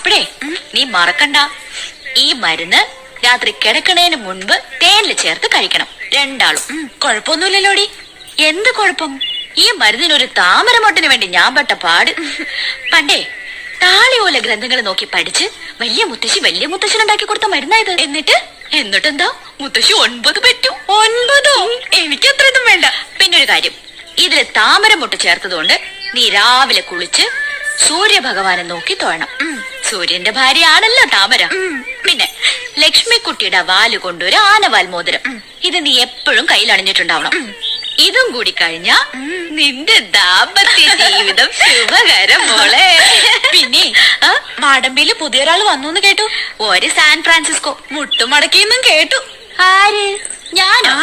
അപ്പഴേ നീ മറക്കണ്ട, ഈ മരുന്ന് രാത്രി കിടക്കണേന് മുൻപ് തേനിൽ ചേർത്ത് കഴിക്കണം, രണ്ടാളും. കുഴപ്പമൊന്നുമില്ലല്ലോടി. എന്ത് കുഴപ്പം? ഈ മരുന്നിനൊരു താമരമൊട്ടിന് വേണ്ടി ഞാൻ പെട്ട പാട്. പണ്ടേ താളിയോല ഗ്രന്ഥങ്ങൾ നോക്കി പഠിച്ച് വലിയ മുത്തശ്ശനുണ്ടാക്കി കൊടുത്ത മരുന്നായത്. എന്നിട്ടെന്താ, മുത്തശ്ശി 9 പെറ്റു. 9? എനിക്ക് അത്ര ഇതും വേണ്ട. പിന്നൊരു കാര്യം, ഇതില് താമരമൊട്ട് ചേർത്തതുകൊണ്ട് നീ രാവിലെ കുളിച്ച് സൂര്യഭഗവാനെ നോക്കി തൊഴണം. സൂര്യന്റെ ഭാര്യയാണല്ലോ താമര. പിന്നെ ലക്ഷ്മിക്കുട്ടിയുടെ വാല് കൊണ്ടൊരു ആനവാൽ മോതിരം, ഇത് നീ എപ്പോഴും കയ്യിൽ അണിഞ്ഞിട്ടുണ്ടാവണം. ഇതും കൂടി കഴിഞ്ഞാ നിന്റെ ദാമ്പത്യ ജീവിതം ശുഭകരം മോളെ. പിന്നെ മാടമ്പിയില് പുതിയൊരാൾ വന്നു കേട്ടു. ഒരു സാൻ ഫ്രാൻസിസ്കോ മുട്ടുമടക്കിന്നും കേട്ടു. ആര്? ഞാനോ?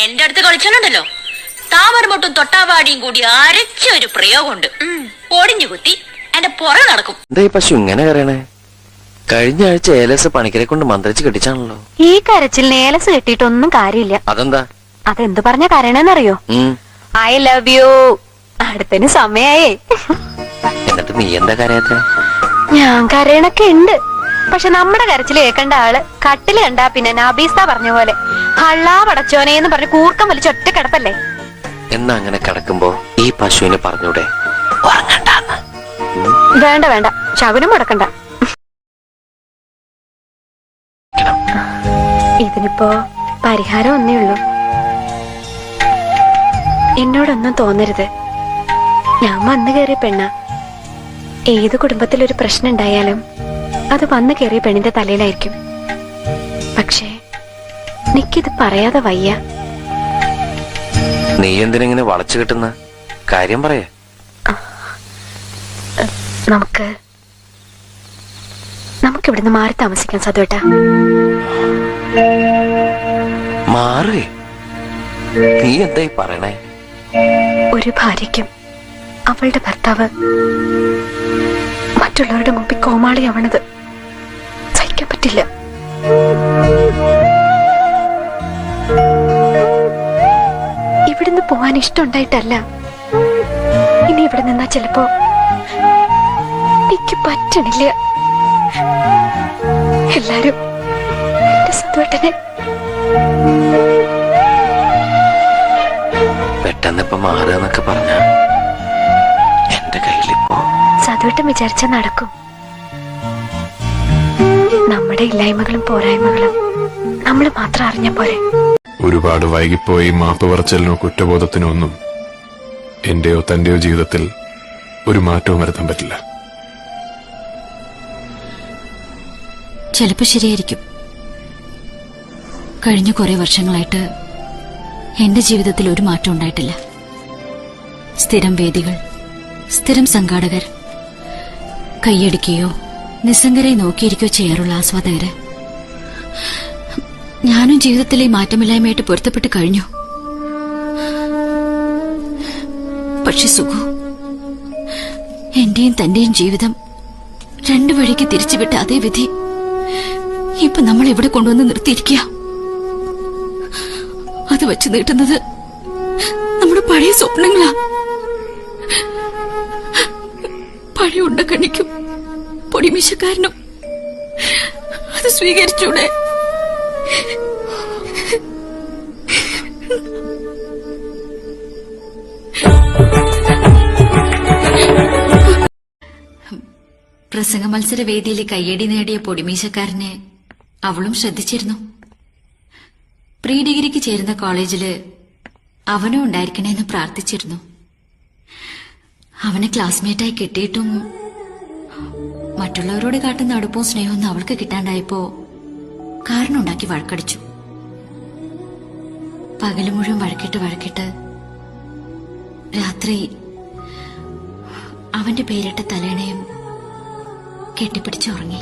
എന്റെ അടുത്ത് കളിച്ചാലുണ്ടല്ലോ, താമരമൊട്ടും തൊട്ടാവാടിയും കൂടി അരച്ച ഒരു പ്രയോഗമുണ്ട്. ഒടിഞ്ഞു കുത്തി എന്റെ പുറകെ നടക്കും. പശു ഇങ്ങനെ കരയണേ? കഴിഞ്ഞ ആഴ്ച ഏലസ് പണിക്കരെ കൊണ്ട് മന്ത്രിച്ച് കെട്ടിച്ചാണല്ലോ. ഈ കരച്ചിൽ ഏലസ് കെട്ടിയിട്ടൊന്നും കാര്യമില്ല. അതെന്താ? അതെന്ത് പറഞ്ഞ കരയണെന്നറിയോ? I love you. അടുത്തതിന് സമയായേ. എന്നിട്ട് നീ എന്താ കരയാത്ത? ഞാൻ കരയണൊക്കെ ഉണ്ട്. പക്ഷെ നമ്മുടെ കരച്ചിൽ കേൾക്കേണ്ട ആള് കട്ടില് കണ്ടാ പിന്നെ നബീസ പറഞ്ഞ പോലെ ഹള്ളാ പടച്ചോനേന്ന് പറഞ്ഞ് കൂർക്കം വലിച്ച് ഒറ്റ കിടപ്പല്ലേ. എന്നാ അങ്ങനെ കിടക്കുമ്പോ ഈ പശുവിന് പറഞ്ഞൂടെ ഉറങ്ങണ്ടാന്ന്? വേണ്ട വേണ്ട, ശകുനം മുടക്കണ്ട. ഇതിനിപ്പോ പരിഹാരം ഒന്നേ ഉള്ളൂ. എന്നോടൊന്നും തോന്നരുത്. ഞാൻ വന്നു കയറിയ പെണ്ണ. ഏത് കുടുംബത്തിലൊരു പ്രശ്നം ഉണ്ടായാലും അത് വന്നു കയറിയ പെണ്ണിന്റെ തലയിലായിരിക്കും. പക്ഷേ എനിക്കിത് പറയാതെ വയ്യ. നീ എന്തിനെങ്ങനെ വളച്ചു കിട്ടുന്ന കാര്യം പറയേ. നമുക്കിവിടുന്ന് മാറി താമസിക്കാൻ സതുവേട്ടാ. മാറി? നീ എന്തായി പറയണേ? ഒരു ഭാര്യയ്ക്കും അവളുടെ ഭർത്താവ് മറ്റുള്ളവരുടെ മുമ്പിൽ കോമാളിയാവണത് സഹിക്കാൻ പറ്റില്ല. ഇവിടുന്ന് പോവാൻ ഇഷ്ടമുണ്ടായിട്ടല്ല. ഇനി ഇവിടെ നിന്നാ ചിലപ്പോ എനിക്ക് പറ്റണില്ല. എല്ലാരും എന്റെ സതുവേട്ടനെ പെട്ടെന്ന് ഇപ്പൊ മാറുക പറഞ്ഞ എന്റെ കയ്യിലിപ്പോ സതുവേട്ടൻ വിചാരിച്ച നടക്കും. നമ്മുടെ ഇല്ലായ്മകളും പോരായ്മകളും നമ്മൾ മാത്രം അറിഞ്ഞ പോലെ. ഒരുപാട് വൈകിപ്പോയി മാപ്പ് പറച്ചിലിനോ കുറ്റബോധത്തിനോ ഒന്നും എന്റെയോ തന്റെയോ ജീവിതത്തിൽ ഒരു മാറ്റവും വരുത്താൻ പറ്റില്ല. ചിലപ്പോ ശരിയായിരിക്കും. കഴിഞ്ഞ കുറെ വർഷങ്ങളായിട്ട് എന്റെ ജീവിതത്തിൽ ഒരു മാറ്റം ഉണ്ടായിട്ടില്ല. സ്ഥിരം വേദികൾ, സ്ഥിരം സംഘാടകർ, കൈയടിക്കുകയോ നിസ്സംഗരെ നോക്കിയിരിക്കുകയോ ചെയ്യാറുള്ള ആസ്വാദകര്. ഞാനും ജീവിതത്തിലെ മാറ്റമില്ലായ്മയായിട്ട് പൊരുത്തപ്പെട്ട് കഴിഞ്ഞു. പക്ഷെ സുഖു, എന്റെയും തന്റെയും ജീവിതം രണ്ടു വഴിക്ക് തിരിച്ചുവിട്ട അതേ വിധി ഇപ്പൊ നമ്മൾ ഇവിടെ കൊണ്ടുവന്ന് നിർത്തിയിരിക്കുക. അത് വെച്ച് നീട്ടുന്നത് നമ്മുടെ പഴയ സ്വപ്നങ്ങളാ. പഴയ ഉണ്ടക്കണ്ണിക്കും പൊടിമീശക്കാരനും അത് സ്വീകരിച്ചൂടെ? പ്രസംഗ മത്സര വേദിയിലെ കയ്യടി നേടിയ പൊടിമീശക്കാരനെ അവളും ശ്രദ്ധിച്ചിരുന്നു. പ്രീ ഡിഗ്രിക്ക് ചേരുന്ന കോളേജില് അവനും ഉണ്ടായിരിക്കണേന്ന് പ്രാർത്ഥിച്ചിരുന്നു. അവനെ ക്ലാസ്മേറ്റായി കിട്ടിയിട്ടും മറ്റുള്ളവരോട് കാട്ടുന്ന അടുപ്പവും സ്നേഹമൊന്നും അവൾക്ക് കിട്ടാണ്ടായപ്പോ കാരണമുണ്ടാക്കി വഴക്കടിച്ചു. പകല് മുഴുവൻ വഴക്കിട്ട് രാത്രി അവന്റെ പേരിട്ട തലേണയും കെട്ടിപ്പിടിച്ചുറങ്ങി.